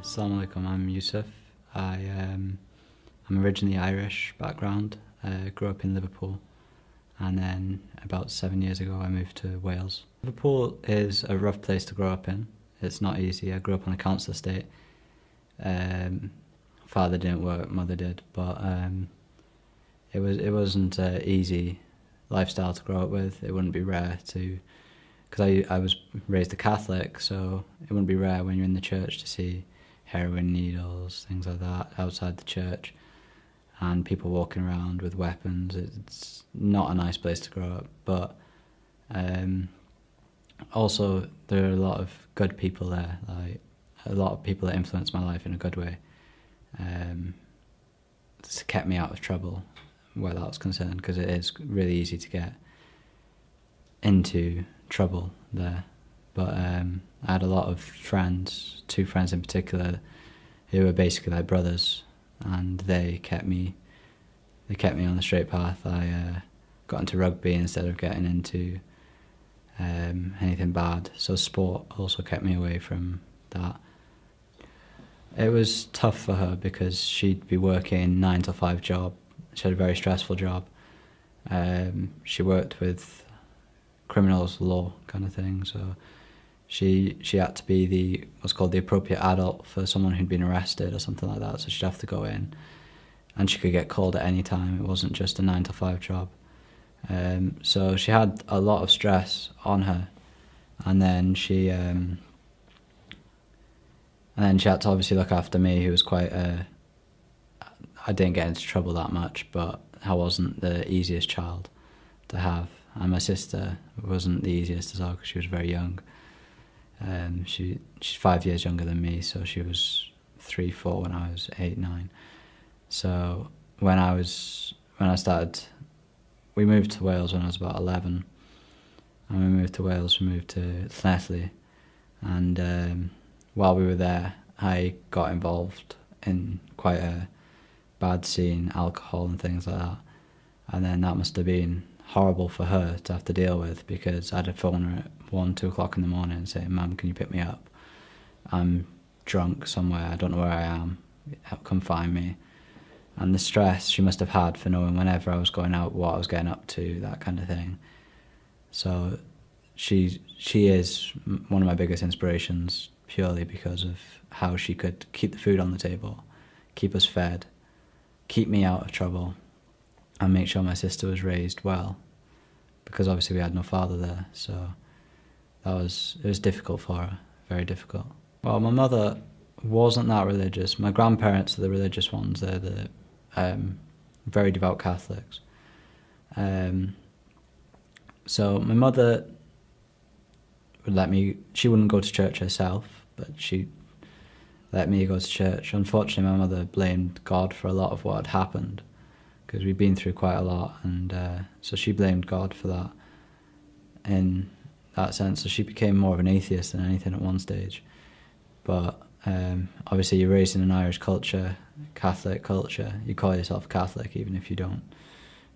Assalamu alaikum, I'm Yusuf. I'm originally Irish background, grew up in Liverpool, and then about 7 years ago I moved to Wales. Liverpool is a rough place to grow up in. It's not easy. I grew up on a council estate. Father didn't work, mother did, but it wasn't an easy lifestyle to grow up with. It wouldn't be rare to, because I was raised a Catholic, so it wouldn't be rare when you're in the church to see heroin needles, things like that, outside the church, and people walking around with weapons. It's not a nice place to grow up, but also there are a lot of good people there, like a lot of people that influenced my life in a good way. It's kept me out of trouble where that's concerned, because it is really easy to get into trouble there. But I had a lot of friends, 2 friends in particular, who were basically like brothers, and they kept me on the straight path. I got into rugby instead of getting into anything bad, so sport also kept me away from that. It was tough for her because she'd be working 9 to 5 job. She had a very stressful job. She worked with criminals law kind of thing, so she had to be what's called the appropriate adult for someone who'd been arrested or something like that. So she'd have to go in, and she could get called at any time. It wasn't just a 9 to 5 job. So she had a lot of stress on her, and then she had to obviously look after me, who was quite I didn't get into trouble that much, but I wasn't the easiest child to have. And my sister wasn't the easiest as well, because she was very young. She's 5 years younger than me, so she was 3, 4 when I was 8, 9. So when I started, we moved to Wales when I was about 11, and we moved to Llanelli, and while we were there, I got involved in quite a bad scene, alcohol and things like that, and then that must have been horrible for her to have to deal with, because I'd phone her at 1, 2 o'clock in the morning and say, "Mum, can you pick me up? I'm drunk somewhere, I don't know where I am, come find me." And the stress she must have had for knowing whenever I was going out what I was getting up to, that kind of thing. So she is one of my biggest inspirations, purely because of how she could keep the food on the table, keep us fed, keep me out of trouble, and make sure my sister was raised well, because obviously we had no father there. So it was difficult for her, very difficult. Well, my mother wasn't that religious. My grandparents are the religious ones. They're the very devout Catholics. So my mother she wouldn't go to church herself, but she let me go to church. Unfortunately, my mother blamed God for a lot of what had happened, because we'd been through quite a lot, and so she blamed God for that in that sense. So she became more of an atheist than anything at one stage. But obviously you're raised in an Irish culture, Catholic culture. You call yourself Catholic even if you don't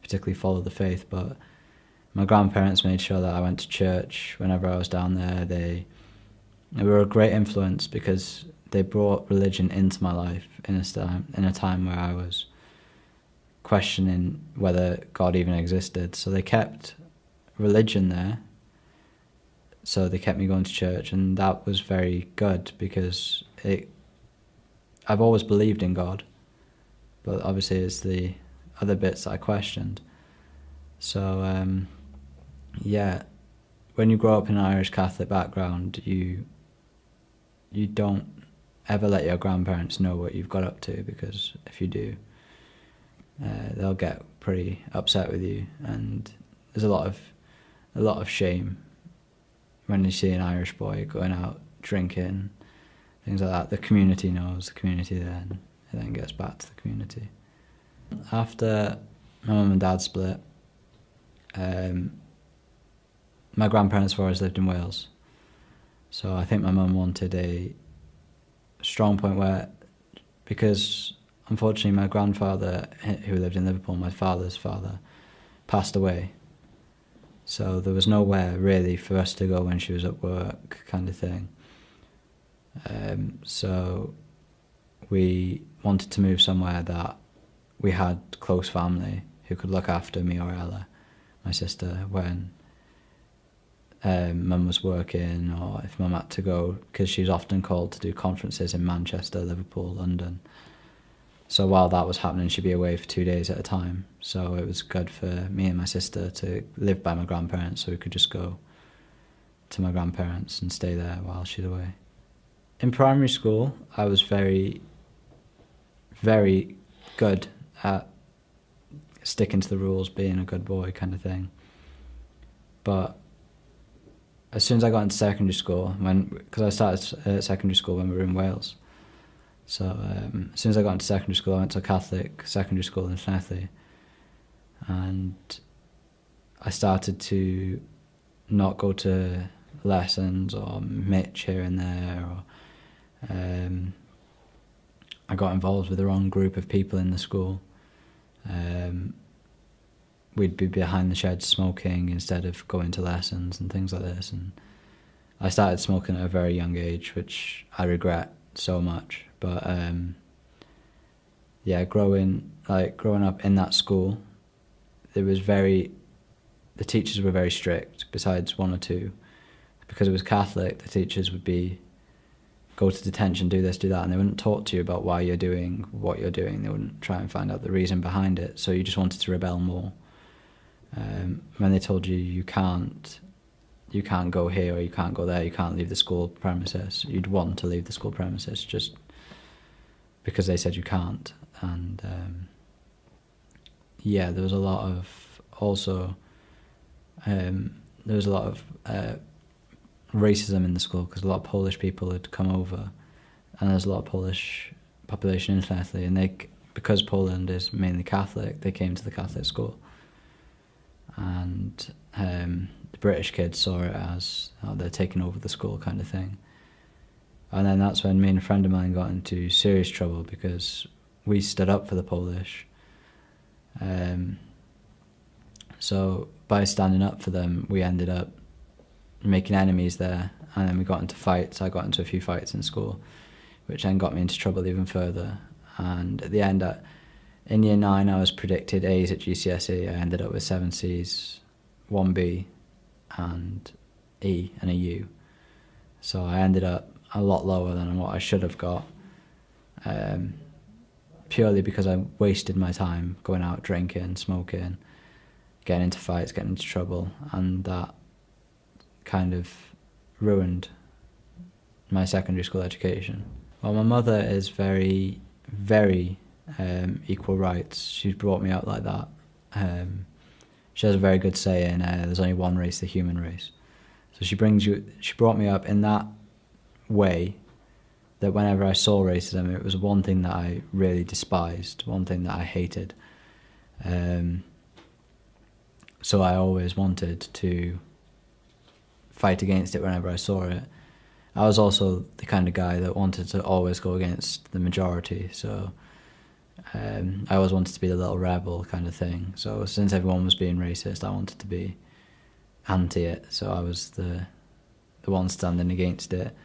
particularly follow the faith. But my grandparents made sure that I went to church whenever I was down there. They were a great influence, because they brought religion into my life in a time where I was questioning whether God even existed. So they kept religion there. So they kept me going to church, and that was very good, because I've always believed in God, but obviously it's the other bits that I questioned. So yeah, when you grow up in an Irish Catholic background, you don't ever let your grandparents know what you've got up to, because if you do, they'll get pretty upset with you, and there's a lot of shame when you see an Irish boy going out drinking, things like that. The community knows, the community then gets back to the community. After my mum and dad split, my grandparents have always lived in Wales, so I think my mum wanted a strong point where, because unfortunately my grandfather, who lived in Liverpool, my father's father, passed away. So there was nowhere really for us to go when she was at work, kind of thing. So we wanted to move somewhere that we had close family who could look after me or Ella, my sister, when Mum was working, or if Mum had to go, because she's often called to do conferences in Manchester, Liverpool, London. So while that was happening, she'd be away for 2 days at a time. So it was good for me and my sister to live by my grandparents, so we could just go to my grandparents and stay there while she's away. In primary school, I was very, very good at sticking to the rules, being a good boy kind of thing. But as soon as I got into secondary school, because I started secondary school when we were in Wales, so as soon as I got into secondary school, I went to a Catholic secondary school in Llanelli, and I started to not go to lessons or mitch here and there, or I got involved with the wrong group of people in the school. We'd be behind the sheds smoking instead of going to lessons and things like this, and I started smoking at a very young age, which I regret so much. But yeah, growing up in that school, the teachers were very strict, besides one or two. Because it was Catholic, the teachers would go to detention, do this, do that, and they wouldn't talk to you about why you're doing what you're doing. They wouldn't try and find out the reason behind it, so you just wanted to rebel more. When they told you you can't go here, or you can't go there, you can't leave the school premises, you'd want to leave the school premises just because they said you can't. And yeah, there was a lot of racism in the school, because a lot of Polish people had come over, and there's a lot of Polish population in Llanelli, and because Poland is mainly Catholic, they came to the Catholic school, and the British kids saw it as, oh, they're taking over the school kind of thing. And then that's when me and a friend of mine got into serious trouble, because we stood up for the Polish. So by standing up for them, we ended up making enemies there, and then we got into fights. I got into a few fights in school, which then got me into trouble even further. And at the end, in year 9, I was predicted A's at GCSE. I ended up with 7 C's, 1 B, and E and a U. So I ended up a lot lower than what I should have got, purely because I wasted my time going out drinking, smoking, getting into fights, getting into trouble, and that kind of ruined my secondary school education. Well, my mother is very, very equal rights. She's brought me up like that. She has a very good saying, there's only one race, the human race. So she brought me up in that way, that whenever I saw racism, it was one thing that I really despised, one thing that I hated. So I always wanted to fight against it whenever I saw it. I was also the kind of guy that wanted to always go against the majority, so I always wanted to be the little rebel kind of thing. So since everyone was being racist, I wanted to be anti it, so I was the one standing against it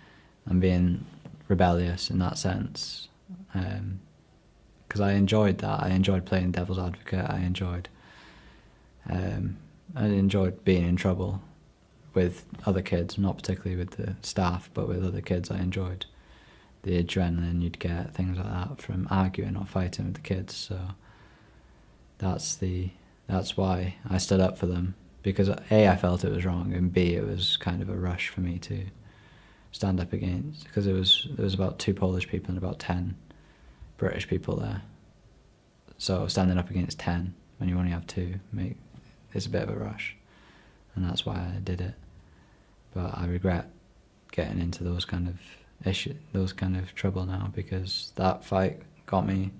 and being rebellious in that sense, because I enjoyed that. I enjoyed playing devil's advocate. I enjoyed being in trouble with other kids, not particularly with the staff, but with other kids. I enjoyed the adrenaline you'd get, things like that, from arguing or fighting with the kids. So that's why I stood up for them, because A, I felt it was wrong, and B, it was kind of a rush for me to stand up against, because there was about 2 Polish people and about 10 British people there. So standing up against 10 when you only have 2, it's a bit of a rush, and that's why I did it. But I regret getting into those kind of trouble now, because that fight got me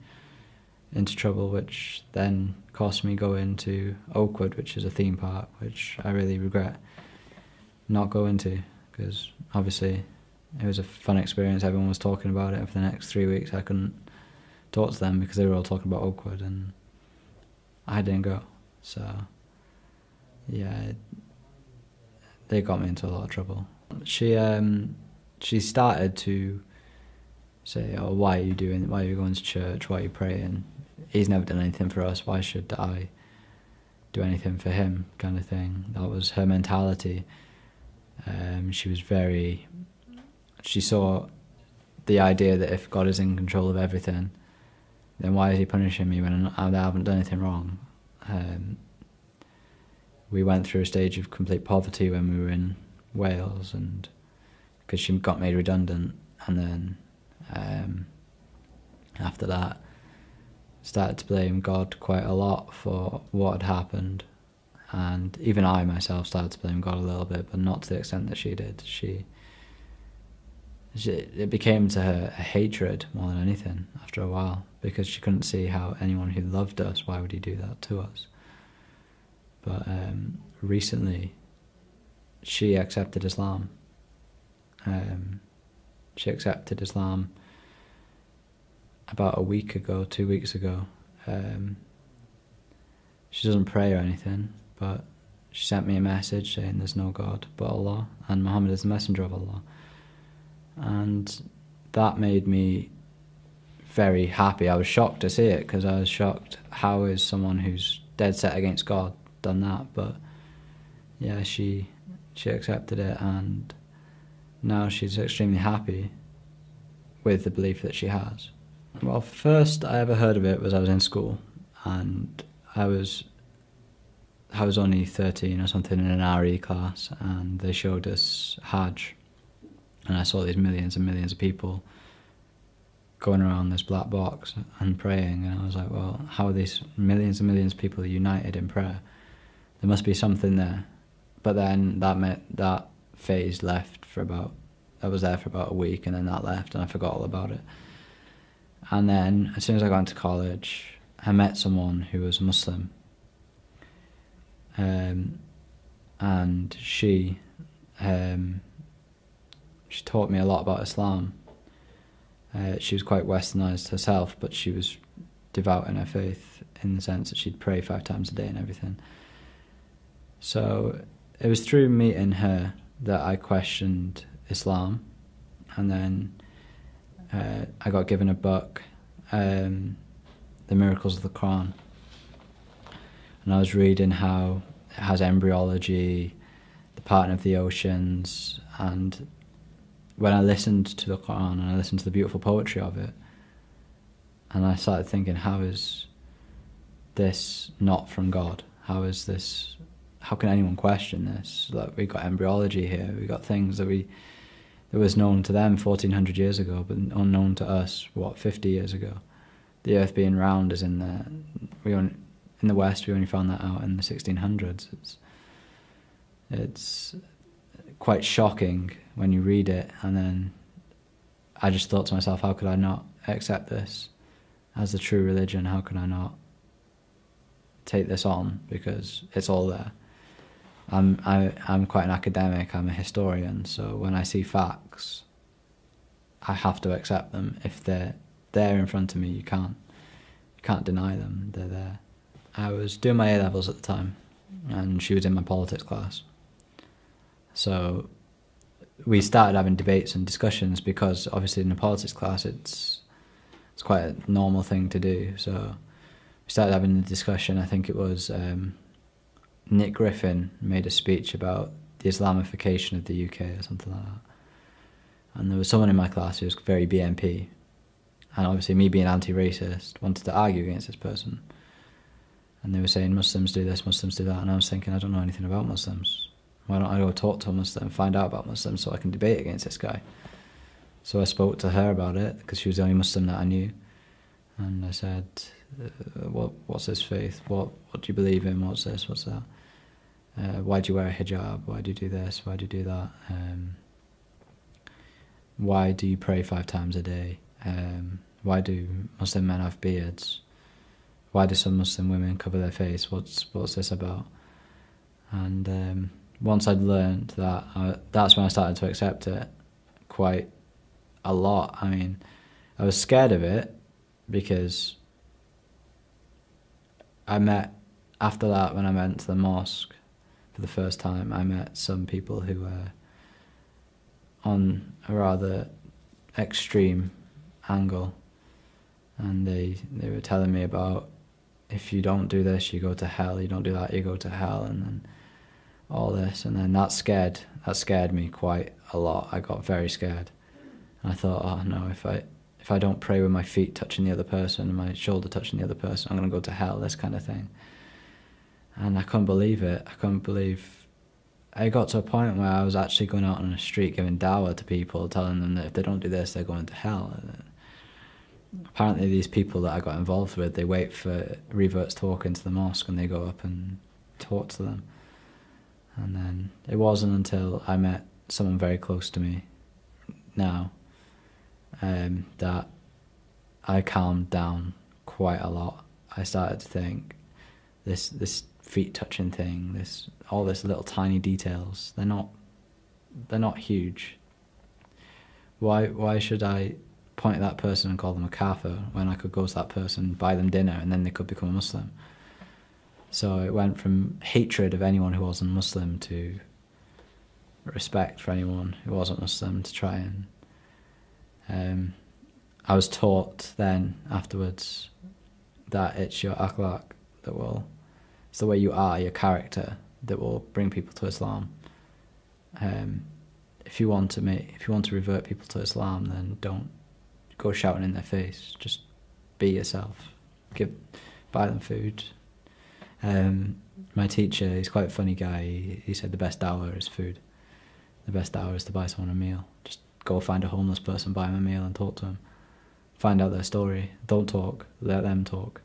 into trouble, which then cost me going to Oakwood, which is a theme park, which I really regret not going to, because obviously it was a fun experience. Everyone was talking about it. For the next 3 weeks I couldn't talk to them because they were all talking about Oakwood and I didn't go. So yeah, they got me into a lot of trouble. She started to say, oh, why are you going to church, why are you praying? He's never done anything for us, why should I do anything for him, kind of thing. That was her mentality. She saw the idea that if God is in control of everything, then why is he punishing me when I haven't done anything wrong? We went through a stage of complete poverty when we were in Wales, and because she got made redundant, and then after that started to blame God quite a lot for what had happened, and even I myself started to blame God a little bit, but not to the extent that she did. It became to her a hatred more than anything after a while, because she couldn't see how anyone who loved us, why would he do that to us? But recently she accepted Islam. She accepted Islam about a week ago, 2 weeks ago. She doesn't pray or anything, but she sent me a message saying there's no God but Allah, and Muhammad is the messenger of Allah. And that made me very happy. I was shocked to see it, because I was shocked, how is someone who's dead set against God done that? But yeah, she accepted it, and now she's extremely happy with the belief that she has. Well, first I ever heard of it was I was in school, and I was only 13 or something in an RE class, and they showed us Hajj, and I saw these millions and millions of people going around this black box and praying, and I was like, well, how are these millions and millions of people united in prayer? There must be something there. But then that phase left I was there for about a week, and then that left, and I forgot all about it. And then as soon as I got into college, I met someone who was Muslim, and she taught me a lot about Islam. She was quite westernized herself, but she was devout in her faith, in the sense that she'd pray 5 times a day and everything. So it was through meeting her that I questioned Islam, and then I got given a book, The Miracles of the Quran, and I was reading how it has embryology, the parting of the oceans, and when I listened to the Quran and I listened to the beautiful poetry of it, and I started thinking, how is this not from God? How can anyone question this? Like, we got embryology here, we got things that was known to them 1400 years ago, but unknown to us, 50 years ago. The earth being round is in there. In the West, we only found that out in the 1600s. It's quite shocking when you read it, and then I just thought to myself, how could I not accept this as the true religion? How could I not take this on? Because it's all there. I'm quite an academic, I'm a historian, so when I see facts, I have to accept them. If they're there in front of me, you can't deny them, they're there. I was doing my A-levels at the time, and she was in my politics class. So we started having debates and discussions, because obviously in a politics class it's quite a normal thing to do. So we started having a discussion. I think it was Nick Griffin made a speech about the Islamification of the UK or something like that. And there was someone in my class who was very BNP, and obviously me being anti-racist wanted to argue against this person. And they were saying Muslims do this, Muslims do that, and I was thinking, I don't know anything about Muslims. Why don't I go talk to a Muslim, find out about Muslims, so I can debate against this guy? So I spoke to her about it, because she was the only Muslim that I knew. And I said, what's this faith? What do you believe in? What's this? What's that? Why do you wear a hijab? Why do you do this? Why do you do that? Why do you pray 5 times a day? Why do Muslim men have beards? Why do some Muslim women cover their face? What's this about? And once I'd learned that, that's when I started to accept it quite a lot. I mean, I was scared of it, because after that, when I went to the mosque for the first time, I met some people who were on a rather extreme angle, and they were telling me about, if you don't do this, you go to hell. You don't do that, you go to hell, and then all this, and then that scared me quite a lot. I got very scared, and I thought, oh no, if I don't pray with my feet touching the other person and my shoulder touching the other person, I'm gonna go to hell. This kind of thing, and I couldn't believe it. I couldn't believe. I got to a point where I was actually going out on the street giving dawah to people, telling them that if they don't do this, they're going to hell. And apparently these people that I got involved with, they wait for reverts to walk into the mosque and they go up and talk to them. And then it wasn't until I met someone very close to me now that I calmed down quite a lot. I started to think, this feet touching thing, all this little tiny details, they're not huge. Why should I point at that person and call them a kafir when I could go to that person, buy them dinner, and then they could become a Muslim? So it went from hatred of anyone who wasn't Muslim to respect for anyone who wasn't Muslim, to try and I was taught then afterwards that it's your akhlaq it's the way you are, your character, that will bring people to Islam. If you want to revert people to Islam, then don't go shouting in their face. Just be yourself. Buy them food. My teacher, he's quite a funny guy. He said the best dawah is food. The best dawah is to buy someone a meal. Just go find a homeless person, buy him a meal, and talk to him. Find out their story. Don't talk. Let them talk.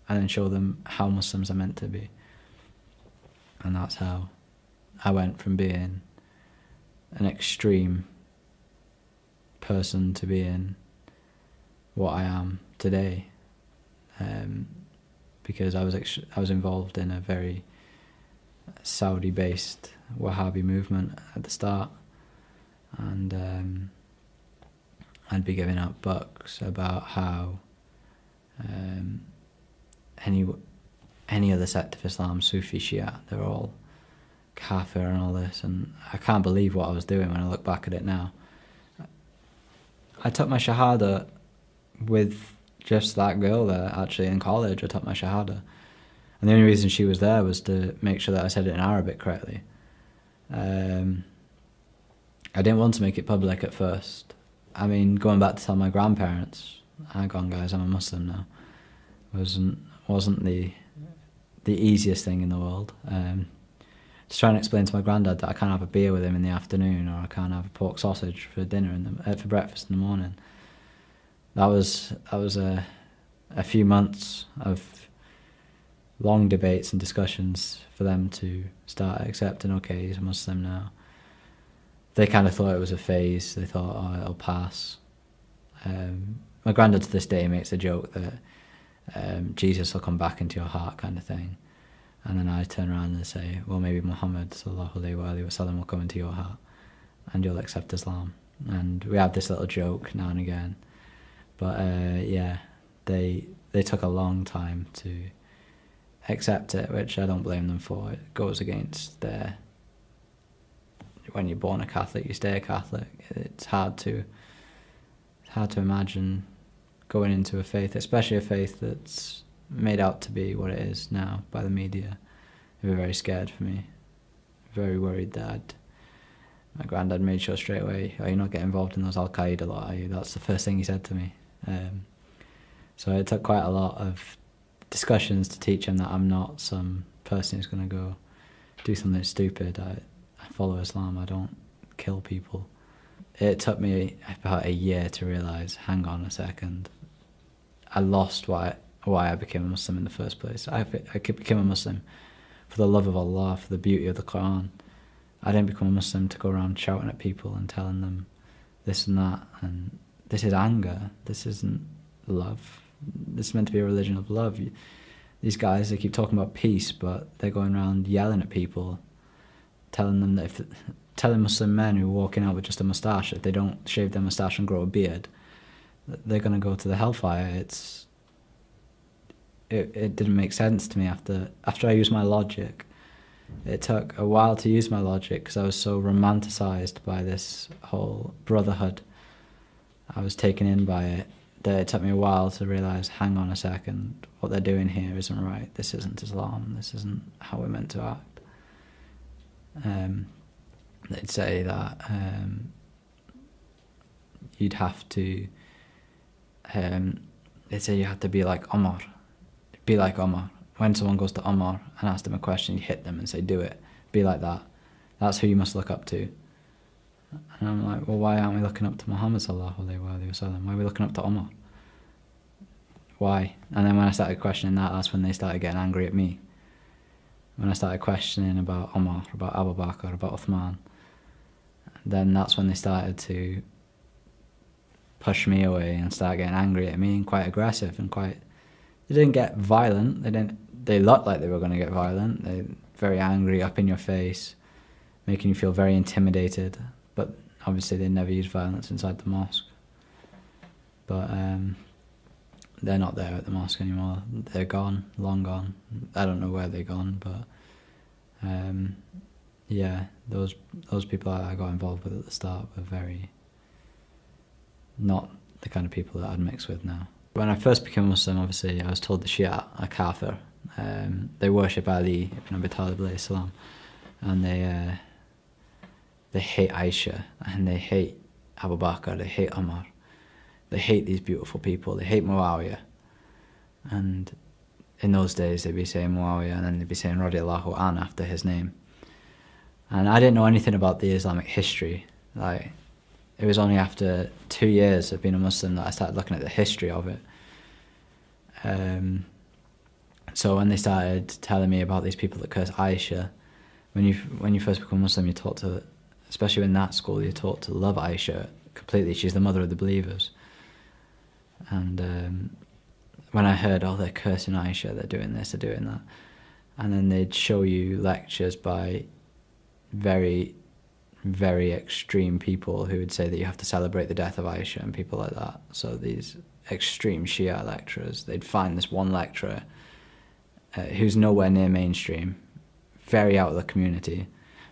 And then show them how Muslims are meant to be. And that's how I went from being an extreme person to being what I am today. Because I was involved in a very Saudi-based Wahhabi movement at the start, and I'd be giving out books about how any other sect of Islam, Sufi, Shia, they're all kafir and all this, and I can't believe what I was doing when I look back at it now. I took my Shahada with just that girl there, actually, in college. I took my Shahada, and the only reason she was there was to make sure that I said it in Arabic correctly. I didn't want to make it public at first. I mean, going back to tell my grandparents, hang on guys, I'm a Muslim now, wasn't the easiest thing in the world. To try and explain to my granddad that I can't have a beer with him in the afternoon, or I can't have a pork sausage for dinner for breakfast in the morning. That was a few months of long debates and discussions for them to start accepting, okay, he's a Muslim now. They kind of thought it was a phase. They thought, oh, it'll pass. My granddad to this day makes a joke that Jesus will come back into your heart, kind of thing. And then I turn around and say, well, maybe Muhammad sallallahu alaihi wasallam will come into your heart and you'll accept Islam. And we have this little joke now and again. But yeah, they took a long time to accept it, which I don't blame them for. It goes against when you're born a Catholic, you stay a Catholic. It's hard to imagine going into a faith, especially a faith that's made out to be what it is now by the media. They were very scared for me, very worried that my granddad made sure straight away, oh, you're not getting involved in those Al-Qaeda lot, are you? That's the first thing he said to me. So it took quite a lot of discussions to teach him that I'm not some person who's going to go do something stupid. I follow Islam, I don't kill people. It took me about a year to realise, hang on a second, I lost why I became a Muslim in the first place. I became a Muslim for the love of Allah, for the beauty of the Quran. I didn't become a Muslim to go around shouting at people and telling them this and that, and this is anger, this isn't love. This is meant to be a religion of love. These guys, they keep talking about peace, but they're going around yelling at people, telling them that telling Muslim men who are walking out with just a moustache, if they don't shave their moustache and grow a beard, they're going to go to the hellfire. It didn't make sense to me after I used my logic. It took a while to use my logic because I was so romanticized by this whole brotherhood I was taken in by it. It took me a while to realise, hang on a second, what they're doing here isn't right. This isn't Islam. This isn't how we're meant to act. They'd say that you'd have to, they'd say you have to be like Omar. Be like Omar. When someone goes to Omar and asks them a question, you hit them and say, do it. Be like that. That's who you must look up to. And I'm like, well, why aren't we looking up to Muhammad sallallahu alaihi wasallam? Why are we looking up to Omar? Why? And then when I started questioning that, that's when they started getting angry at me. When I started questioning about Omar, about Abu Bakr, about Uthman, then that's when they started to push me away and start getting angry at me and quite aggressive and quite... They didn't get violent. They looked like they were going to get violent. They very angry, up in your face, making you feel very intimidated. But obviously they never used violence inside the mosque. But they're not there at the mosque anymore. They're gone, long gone. I don't know where they're gone, but yeah, those people I got involved with at the start were very not the kind of people that I'd mix with now. When I first became Muslim, obviously, I was told the Shia are kafir. They worship Ali ibn Abi Talib alayhi salam, and they hate Aisha, and they hate Abu Bakr, they hate Umar. They hate these beautiful people. They hate Muawiyah. And in those days, they'd be saying Muawiyah, and then they'd be saying Radiallahu An after his name. And I didn't know anything about the Islamic history. Like, it was only after 2 years of being a Muslim that I started looking at the history of it. So when they started telling me about these people that curse Aisha, when you first become Muslim, you're taught to, especially in that school, you're taught to love Aisha completely. She's the mother of the believers. And when I heard, oh, they're cursing Aisha, they're doing this, they're doing that, and then they'd show you lectures by very, very extreme people who would say that you have to celebrate the death of Aisha and people like that. So these extreme Shia lecturers, they'd find this one lecturer who's nowhere near mainstream, very out of the community,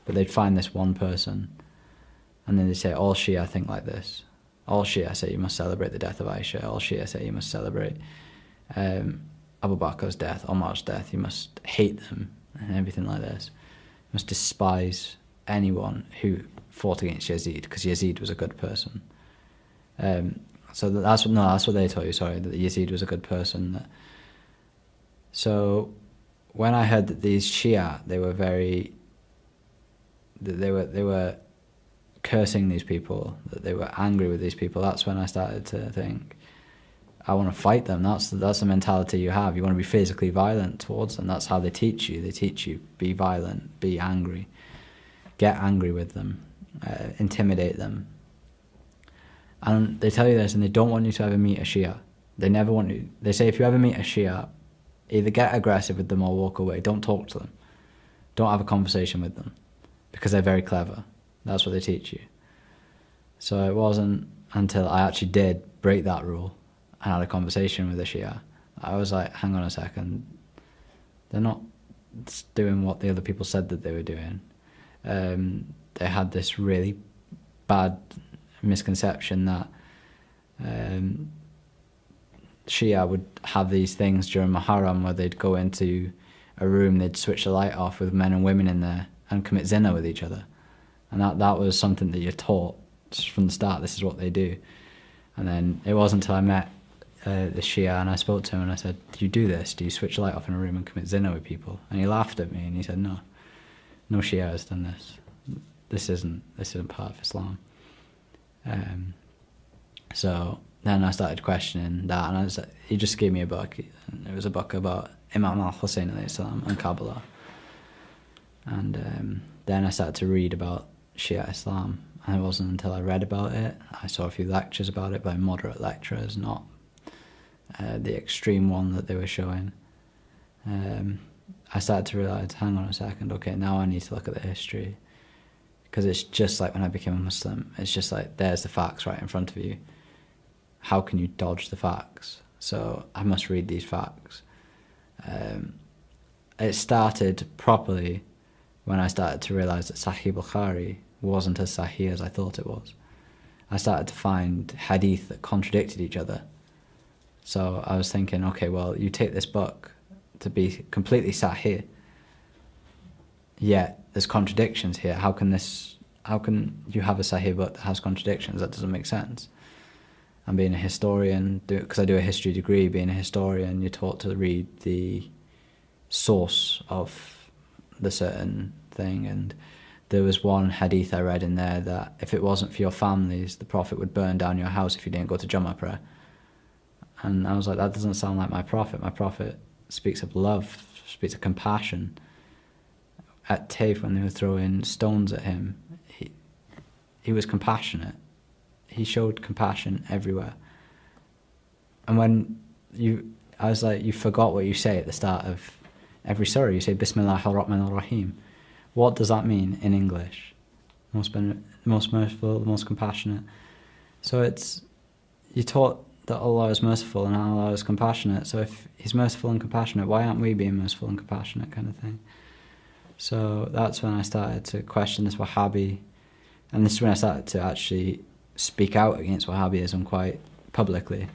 but they'd find this one person, and then they'd say, all Shia think like this. All Shia say you must celebrate the death of Aisha. All Shia say you must celebrate Abu Bakr's death, Omar's death. You must hate them and everything like this. You must despise anyone who fought against Yazid, because Yazid was a good person. So that's what they taught you. Sorry, that Yazid was a good person. So when I heard that these Shia, they were cursing these people, that they were angry with these people, that's when I started to think, I want to fight them. That's the mentality you have. You want to be physically violent towards them. That's how they teach you. They teach you, be violent, be angry, get angry with them, intimidate them. And they tell you this, and they don't want you to ever meet a Shia. They never want you. They say if you ever meet a Shia, either get aggressive with them or walk away. Don't talk to them. Don't have a conversation with them, because they're very clever. That's what they teach you. So it wasn't until I actually did break that rule and had a conversation with a Shia, I was like, hang on a second, they're not doing what the other people said that they were doing. They had this really bad misconception that Shia would have these things during Muharram where they'd go into a room, they'd switch the light off with men and women in there and commit zina with each other. And that was something that you're taught just from the start. This is what they do. And then it wasn't until I met the Shia and I spoke to him and I said, do you do this? Do you switch the light off in a room and commit zina with people? And he laughed at me and he said, no Shia has done this. This isn't part of Islam. So then I started questioning that, and he just gave me a book. It was a book about Imam al-Hussein alayhi salam and Kabbalah. And then I started to read about Shia Islam, and it wasn't until I read about it, I saw a few lectures about it by moderate lecturers, not the extreme one that they were showing. I started to realise, hang on a second, okay, now I need to look at the history, because it's just like when I became a Muslim. It's just like, there's the facts right in front of you. How can you dodge the facts? So I must read these facts. It started properly when I started to realise that Sahih Bukhari wasn't as Sahih as I thought it was. I started to find hadith that contradicted each other. So I was thinking, okay, well, you take this book to be completely sahih, yet there's contradictions here. How can you have a sahih book that has contradictions? That doesn't make sense. And being a historian, because I do a history degree, being a historian, you're taught to read the source of the certain thing. And there was one hadith I read in there that if it wasn't for your families, the Prophet would burn down your house if you didn't go to Jummah prayer. And I was like, that doesn't sound like my Prophet. My Prophet speaks of love, speaks of compassion. At Taif, when they were throwing stones at him, he was compassionate. He showed compassion everywhere. And I was like, you forgot what you say at the start of every surah. You say, Bismillahir Rahmanir Rahim. What does that mean in English? Most merciful, the most compassionate. So you're taught that Allah is merciful and Allah is compassionate. So if He's merciful and compassionate, why aren't we being merciful and compassionate, kind of thing? So that's when I started to question this Wahhabi. And this is when I started to actually speak out against Wahhabism quite publicly.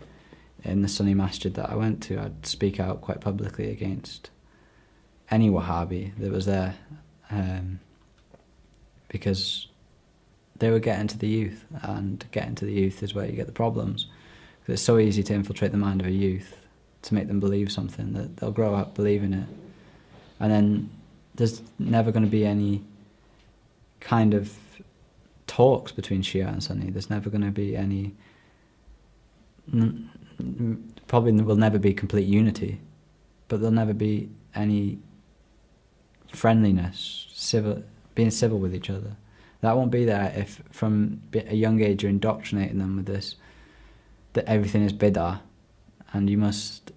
In the Sunni masjid that I went to, I'd speak out quite publicly against any Wahhabi that was there, because they were getting to the youth, and getting to the youth is where you get the problems. Because it's so easy to infiltrate the mind of a youth, to make them believe something, that they'll grow up believing it. And then there's never going to be any kind of talks between Shia and Sunni. There's never going to be any, probably will never be complete unity, but there'll never be any friendliness, being civil with each other. That won't be there if from a young age you're indoctrinating them with this, that everything is bid'ah, and you must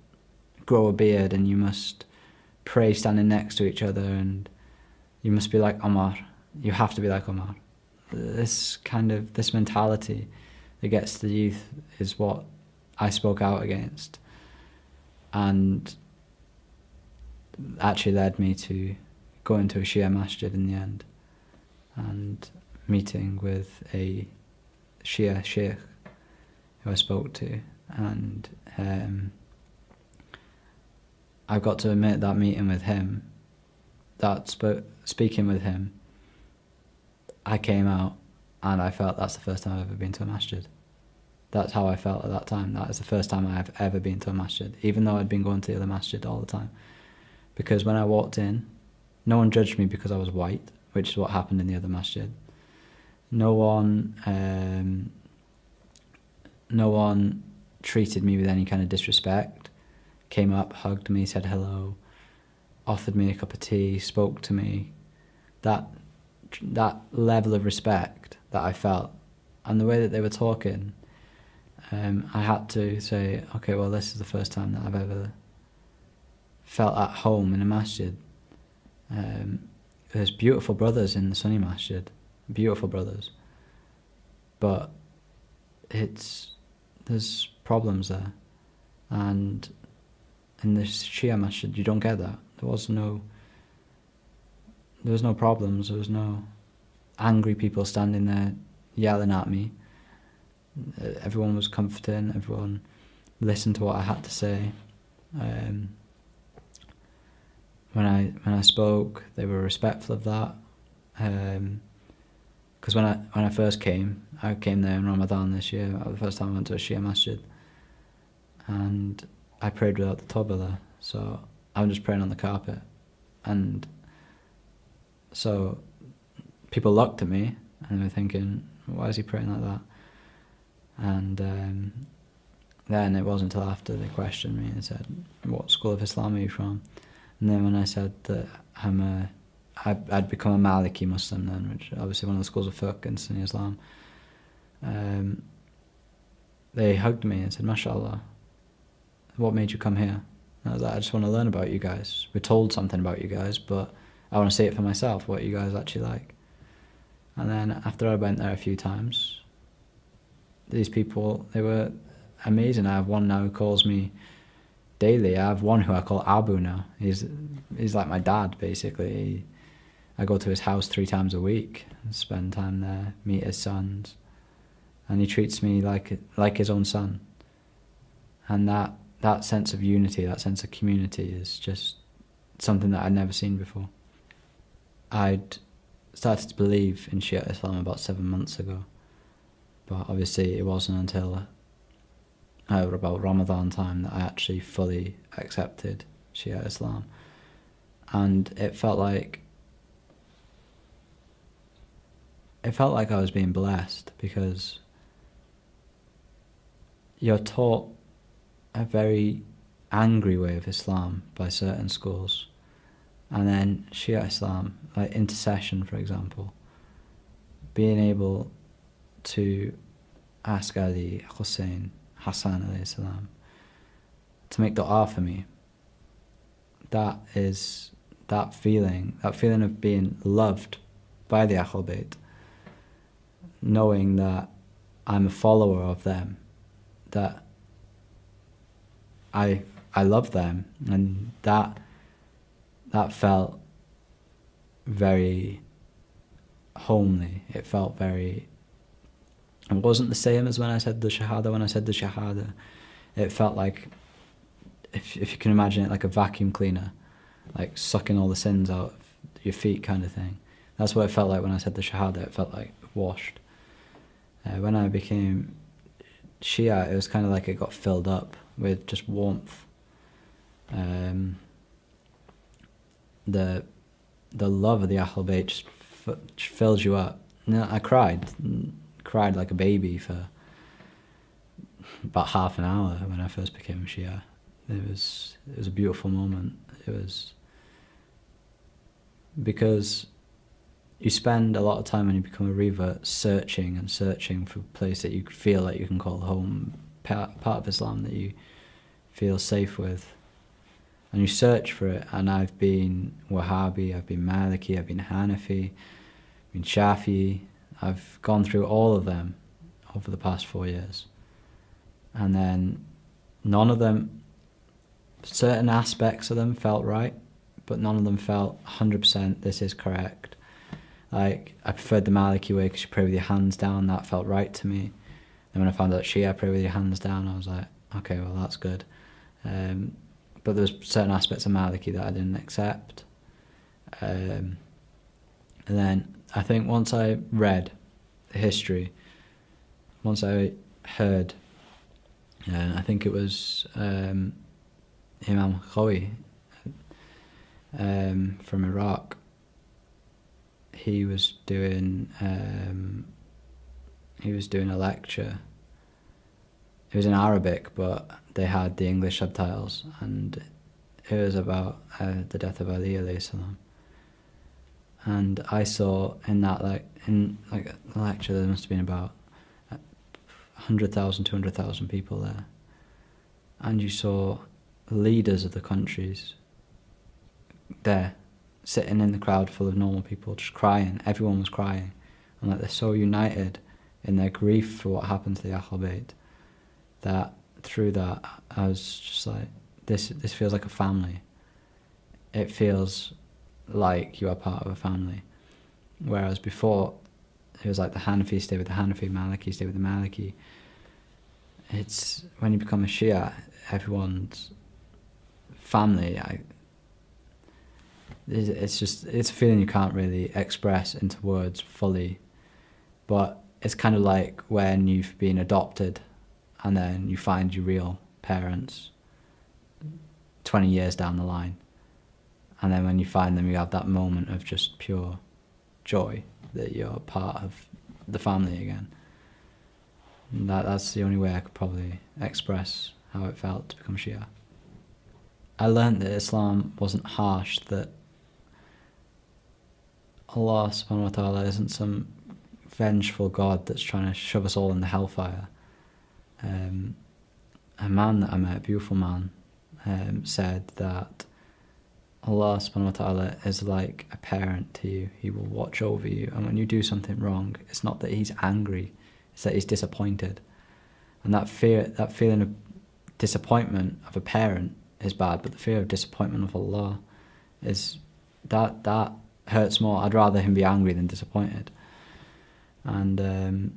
grow a beard, and you must pray standing next to each other, and you must be like Omar. You have to be like Omar. This mentality that gets to the youth is what I spoke out against, and actually led me to going to a Shia masjid in the end, and meeting with a Shia sheikh who I spoke to, and I got to admit that meeting with him, speaking with him, I came out and I felt that's the first time I've ever been to a masjid. That's how I felt at that time. That is the first time I've ever been to a masjid, even though I'd been going to the other masjid all the time. Because when I walked in, no one judged me because I was white, which is what happened in the other masjid. No one treated me with any kind of disrespect. Came up, hugged me, said hello, offered me a cup of tea, spoke to me. That level of respect that I felt, and the way that they were talking, I had to say, okay, well, this is the first time that I've ever felt at home in a masjid. There's beautiful brothers in the Sunni masjid, beautiful brothers, but there's problems there, and in the Shia masjid you don't get that. There was no problems, there was no angry people standing there yelling at me. Everyone was comforting, everyone listened to what I had to say. When I spoke, they were respectful of that. Because when I first came there in Ramadan this year. The first time I went to a Shia masjid, and I prayed without the tawbah there. So I'm just praying on the carpet, and so people looked at me and they were thinking, why is he praying like that? And then it wasn't until after they questioned me and said, what school of Islam are you from? And then when I said that I'd become a Maliki Muslim then, which is obviously one of the schools of fiqh in Sunni Islam, they hugged me and said, MashaAllah, what made you come here? And I was like, I just want to learn about you guys. We're told something about you guys, but I want to see it for myself, what you guys actually like. And then after I went there a few times, these people, they were amazing. I have one now who calls me daily. I have one who I call Abu now. He's like my dad, basically. I go to his house 3 times a week and spend time there, meet his sons. and he treats me like his own son. And that sense of unity, that sense of community, is just something that I'd never seen before. I'd started to believe in Shia Islam about 7 months ago, but obviously it wasn't until about Ramadan time that I actually fully accepted Shia Islam. And it felt like I was being blessed, because you're taught a very angry way of Islam by certain schools, and then Shia Islam, like intercession for example, being able to ask Ali, Hussein, Hassan alayhi salam to make dua for me, that feeling of being loved by the Ahlul Bayt, knowing that I'm a follower of them, that I love them, and that felt very homely. It felt very. It wasn't the same as when I said the Shahada. When I said the Shahada, it felt like, if you can imagine it, like a vacuum cleaner, like sucking all the sins out of your feet, kind of thing. That's what it felt like when I said the Shahada. It felt like washed. When I became Shia, it was kind of like it got filled up with just warmth. The love of the Ahlul Bayt just fills you up. I cried like a baby for about half an hour when I first became Shia. It was a beautiful moment. It was because you spend a lot of time when you become a revert searching for a place that you feel like you can call home, part of Islam that you feel safe with, and you search for it. And I've been Wahhabi, I've been Maliki, I've been Hanafi, I've been Shafi'i. I've gone through all of them over the past 4 years, and then none of them, certain aspects of them felt right, but none of them felt 100% this is correct. Like, I preferred the Maliki way because you pray with your hands down. That felt right to me. And when I found out Shia pray with your hands down, I was like, okay, well, that's good. But there was certain aspects of Maliki that I didn't accept. And then I think once I read the history, once I heard, I think it was Imam Khawi from Iraq. He was doing a lecture. It was in Arabic, but they had the English subtitles, and it was about the death of Ali alayhi salam. And I saw in that the lecture, there must have been about 100,000, 200,000 people there, and you saw leaders of the countries there, sitting in the crowd full of normal people, just crying. Everyone was crying, and they're so united in their grief for what happened to the Ahlul Bayt, that through that I was just like, this feels like a family. It feels like you are part of a family. Whereas before, it was like the Hanafi stay with the Hanafi, Maliki stay with the Maliki. It's when you become a Shia, everyone's family. It's a feeling you can't really express into words fully, but it's kind of like when you've been adopted and then you find your real parents 20 years down the line, and then when you find them, you have that moment of just pure joy that you're part of the family again. And that's the only way I could probably express how it felt to become Shia. I learned that Islam wasn't harsh, that Allah subhanahu wa ta'ala isn't some vengeful God that's trying to shove us all in the hellfire. A man that I met, a beautiful man, said that Allah subhanahu wa ta'ala is like a parent to you. He will watch over you, and when you do something wrong, it's not that he's angry, it's that he's disappointed. And that feeling of disappointment of a parent is bad, but the fear of disappointment of Allah is that hurts more. I'd rather him be angry than disappointed. And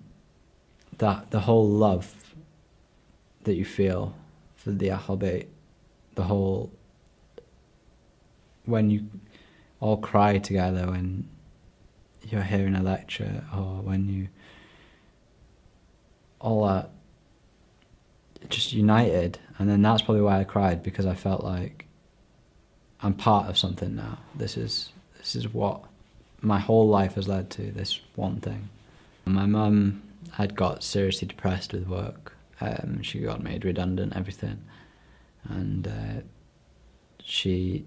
that the whole love that you feel for the Ahl Bayt, the whole, when you all cry together when you're hearing a lecture, or when you all are just united. And then that's probably why I cried, because I felt like I'm part of something now. This is what my whole life has led to, this one thing. My mum had got seriously depressed with work. She got made redundant, everything, and she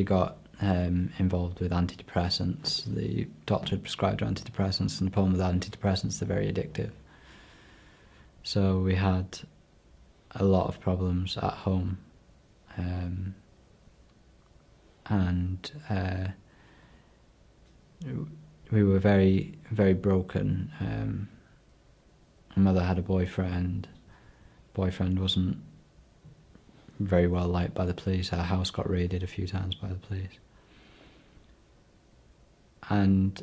got involved with antidepressants. The doctor had prescribed her antidepressants, and the problem with antidepressants, they're very addictive. So we had a lot of problems at home, and we were very, very broken. My mother had a boyfriend. Boyfriend wasn't very well liked by the police. Our house got raided a few times by the police. And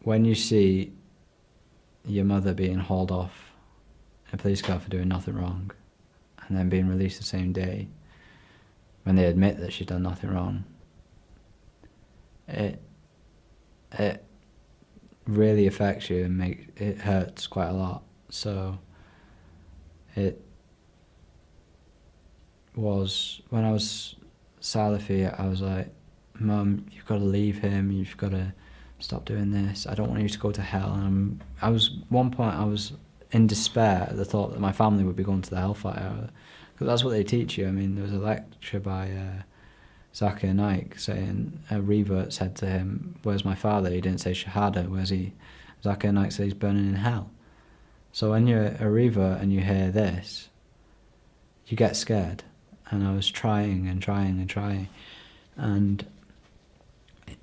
when you see your mother being hauled off in a police car for doing nothing wrong, and then being released the same day, when they admit that she's done nothing wrong, it really affects you, and it hurts quite a lot. So it was, when I was Salafi, I was like, Mum, you've got to leave him, you've got to stop doing this, I don't want you to go to hell. And one point I was in despair at the thought that my family would be going to the hellfire, because that's what they teach you. I mean, there was a lecture by Zakir Naik saying, a revert said to him, where's my father? He didn't say Shahada, where's he? Zakir Naik said he's burning in hell. So when you're a revert and you hear this, you get scared. And I was trying and trying and trying. And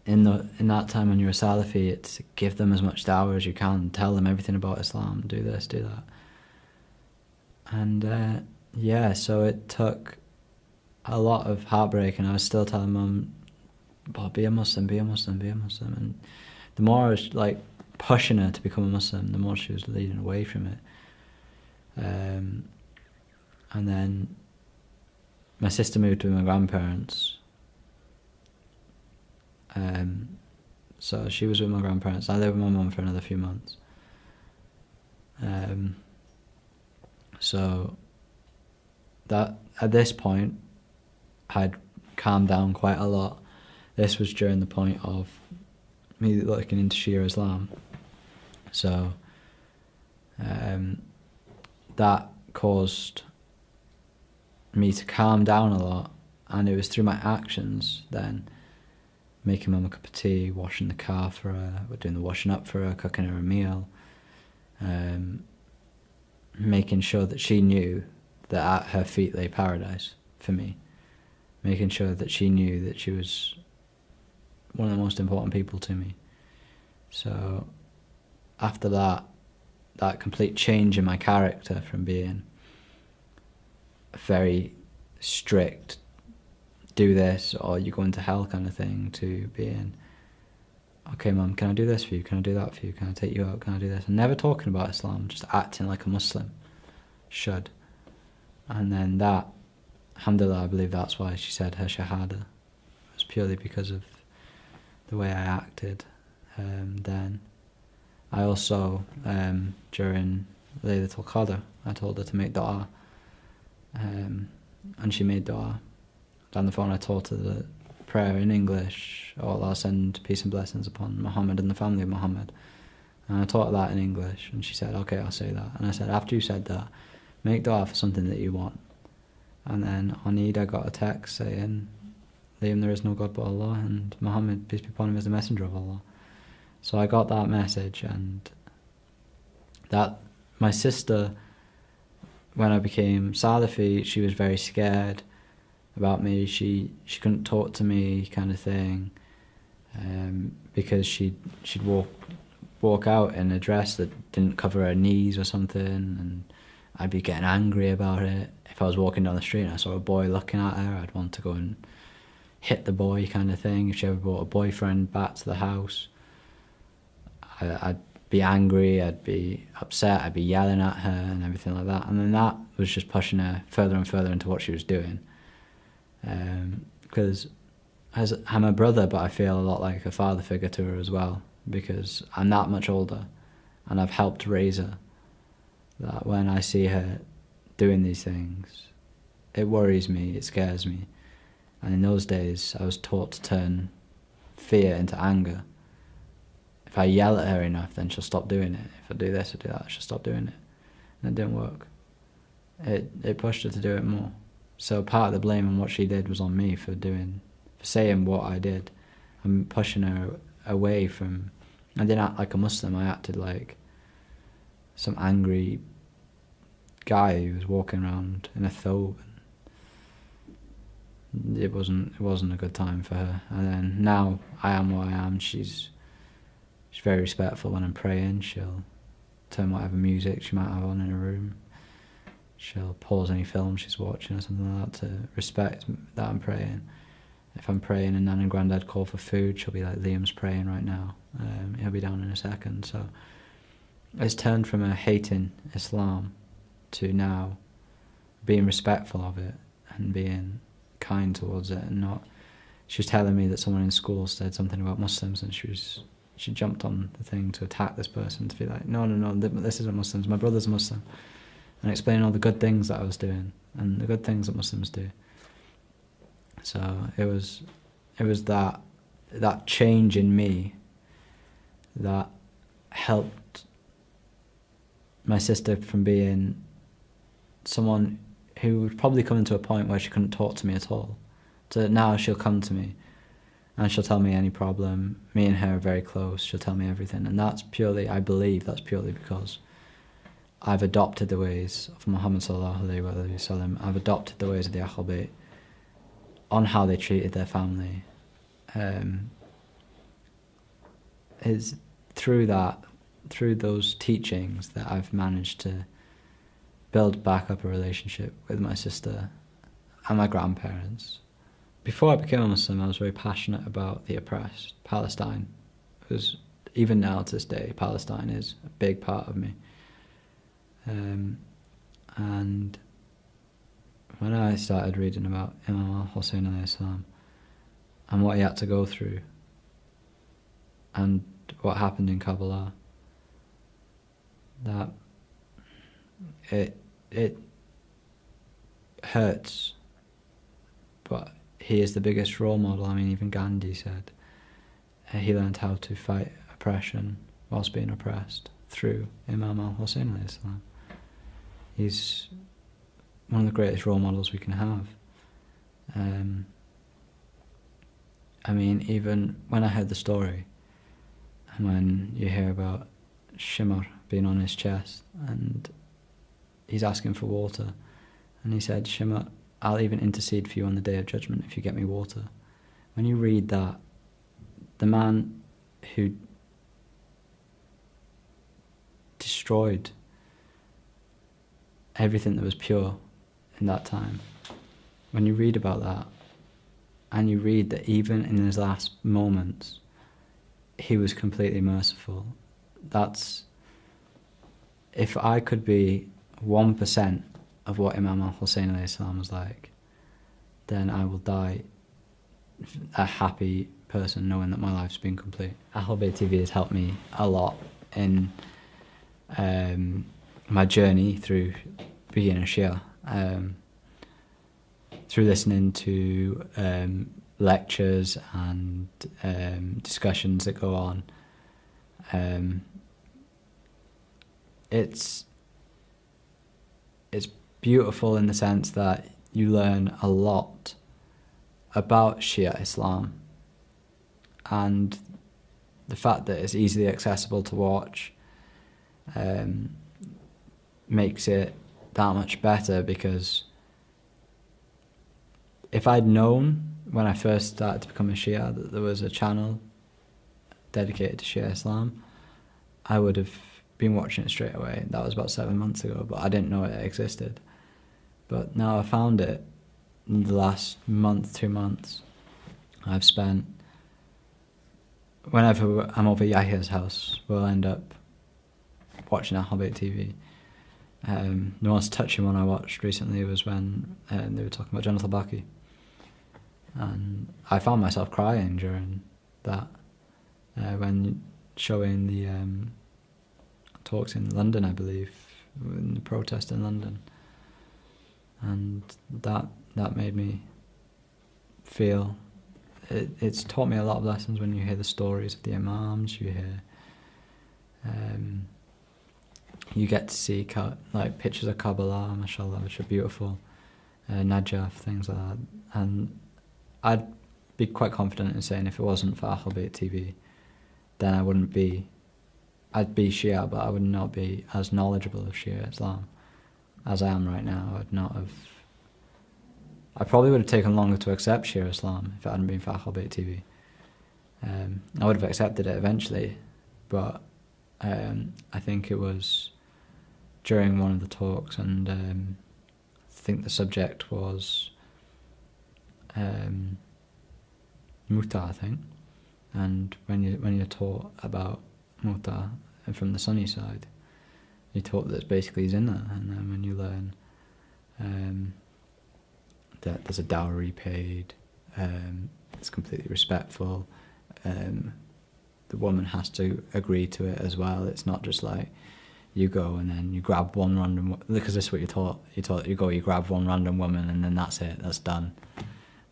in that time when you're a Salafi, it's give them as much dawah as you can, tell them everything about Islam, do this, do that. And yeah, so it took a lot of heartbreak, and I was still telling Mum, oh, be a Muslim, be a Muslim, be a Muslim. And the more I was like pushing her to become a Muslim, the more she was leading away from it. And then my sister moved with my grandparents. So she was with my grandparents. I lived with my mum for another few months. So that at this point, I'd calmed down quite a lot. This was during the point of me looking into Shia Islam. So that caused me to calm down a lot, and it was through my actions then, making Mum a cup of tea, washing the car for her, doing the washing up for her, cooking her a meal, making sure that she knew that at her feet lay paradise for me, making sure that she knew that she was one of the most important people to me. So after that complete change in my character, from being very strict, do this or you're going to hell kind of thing, to being, okay Mum, can I do this for you, can I do that for you, can I take you out, can I do this, and never talking about Islam, just acting like a Muslim should. And then that, alhamdulillah, I believe that's why she said her Shahada. It was purely because of the way I acted then. I also, during Laylatul Qadr, I told her to make dua, and she made dua. On the phone I taught her the prayer in English, "Oh Allah, send peace and blessings upon Muhammad and the family of Muhammad." And I taught her that in English, and she said, okay, I'll say that. And I said, after you said that, make dua for something that you want. And then on Eid I got a text saying, Liam, there is no God but Allah, and Muhammad, peace be upon him, is the messenger of Allah. So I got that message, and that my sister, when I became Salafi, she was very scared about me. She couldn't talk to me, kind of thing, because she'd walk out in a dress that didn't cover her knees or something, and I'd be getting angry about it. If I was walking down the street and I saw a boy looking at her, I'd want to go and hit the boy, kind of thing. If she ever brought a boyfriend back to the house, I'd be angry, I'd be upset, I'd be yelling at her and everything like that. And then that was just pushing her further and further into what she was doing. Because I'm a brother, but I feel a lot like a father figure to her as well, because I'm that much older and I've helped raise her, that when I see her doing these things, it worries me, it scares me. And in those days, I was taught to turn fear into anger. If I yell at her enough, then she'll stop doing it. If I do this or do that, she'll stop doing it. And it didn't work. It pushed her to do it more. So part of the blame on what she did was on me for saying what I did. I'm pushing her away from... I didn't act like a Muslim, I acted like some angry guy who was walking around in a thobe. It wasn't a good time for her. And then now I am what I am. She's very respectful when I'm praying. She'll turn whatever music she might have on in her room. She'll pause any film she's watching or something like that to respect that I'm praying. If I'm praying and Nan and Grandad call for food, she'll be like, Liam's praying right now. He'll be down in a second. So it's turned from a hating Islam to now being respectful of it and being kind towards it, and not... She was telling me that someone in school said something about Muslims, and she jumped on the thing to attack this person, to be like, no, this isn't Muslims, my brother's a Muslim, and explain all the good things that I was doing and the good things that Muslims do. So it was that change in me that helped my sister from being someone who would probably come to a point where she couldn't talk to me at all. So now she'll come to me and she'll tell me any problem. Me and her are very close. She'll tell me everything. And I believe that's purely because I've adopted the ways of Muhammad sallallahu alaihi wasallam. I've adopted the ways of the Ahl Bayt on how they treated their family. It's through those teachings that I've managed to build back up a relationship with my sister and my grandparents. Before I became a Muslim, I was very passionate about the oppressed, Palestine. Because even now to this day, Palestine is a big part of me. And when I started reading about Imam al-Hussein alayhi salam and what he had to go through and what happened in Karbala, that it hurts, but he is the biggest role model. I mean, even Gandhi said he learned how to fight oppression whilst being oppressed through Imam al-Hussein alayhi salam. He's one of the greatest role models we can have. I mean, even when I heard the story, and when you hear about Shimmer being on his chest and he's asking for water, and he said, Shimmer, I'll even intercede for you on the day of judgment if you get me water. When you read that, the man who destroyed everything that was pure in that time, when you read about that, and you read that even in his last moments, he was completely merciful. If I could be 1% of what Imam al-Hussein alayhi salam was like, then I will die a happy person knowing that my life's been complete. Ahl Bayt TV has helped me a lot in my journey through being a Shia, through listening to lectures and discussions that go on. It's beautiful in the sense that you learn a lot about Shia Islam, and the fact that it's easily accessible to watch makes it that much better, because if I'd known when I first started to become a Shia that there was a channel dedicated to Shia Islam, I would have been watching it straight away. That was about 7 months ago, but I didn't know it existed. But now I found it in the last month, 2 months. I've spent, whenever I'm over Yahya's house, we'll end up watching Ahlbait TV. The most touching one I watched recently was when they were talking about Jonathan Baki, and I found myself crying during that when showing the talks in London, I believe, in the protest in London, and that made me feel. It's taught me a lot of lessons when you hear the stories of the imams. You hear, you get to see like pictures of Kabbalah, mashallah, which are beautiful, Najaf, things like that. And I'd be quite confident in saying if it wasn't for Ahlbait TV, then I'd be Shia, but I would not be as knowledgeable of Shia Islam as I am right now. I probably would have taken longer to accept Shia Islam if it hadn't been for Ahlbait TV. I would have accepted it eventually, but I think it was during one of the talks, and I think the subject was Muta, I think. And when you're taught about Muta from the Sunni side, you're taught that it's basically zina, and then when you learn that there's a dowry paid, it's completely respectful, the woman has to agree to it as well. It's not just like you go and then you grab one random, because this is what you're taught. You grab one random woman and then that's it, that's done.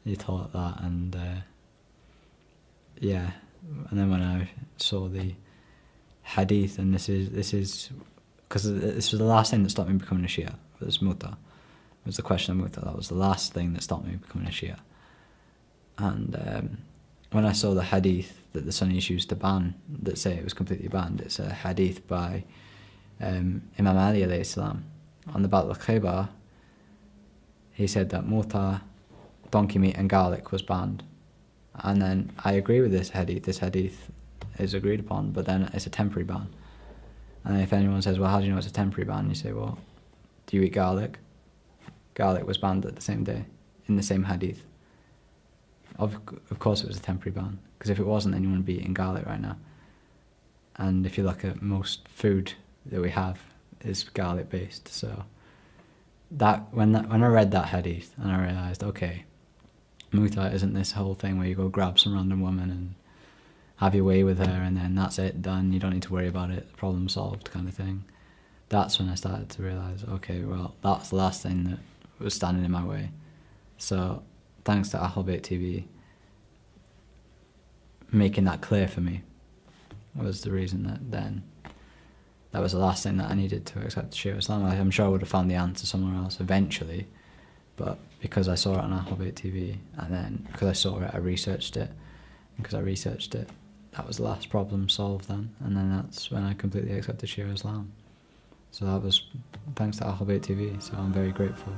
You're taught that, and yeah. And then when I saw the hadith, and this is because this was the last thing that stopped me becoming a Shia, was Muta. It was the question of Muta. That was the last thing that stopped me becoming a Shia. And when I saw the hadith that the Sunnis used to ban, that say it was completely banned, it's a hadith by Imam Ali alayhi salam. On the Battle of Khaybar, he said that Muta, donkey meat and garlic was banned. And then I agree with this hadith. This hadith is agreed upon, but then it's a temporary ban. And if anyone says, well, how do you know it's a temporary ban? You say, well, do you eat garlic? Garlic was banned at the same day, in the same hadith. Of course it was a temporary ban, because if it wasn't, then you wouldn't be eating garlic right now. And if you look at most food that we have is garlic based. So when I read that hadith, and I realised, okay, Muta isn't this whole thing where you go grab some random woman and have your way with her and then that's it, done, you don't need to worry about it, problem solved kind of thing. That's when I started to realise, okay, well, that's the last thing that was standing in my way. So thanks to Ahlbait TV making that clear for me was the reason that was the last thing that I needed to accept Shia Islam. I'm sure I would have found the answer somewhere else eventually, but because I saw it on Ahlbait TV, and then because I saw it, I researched it, and because I researched it, that was the last problem solved then, and then that's when I completely accepted Shia Islam. So that was thanks to Ahlbait TV, so I'm very grateful.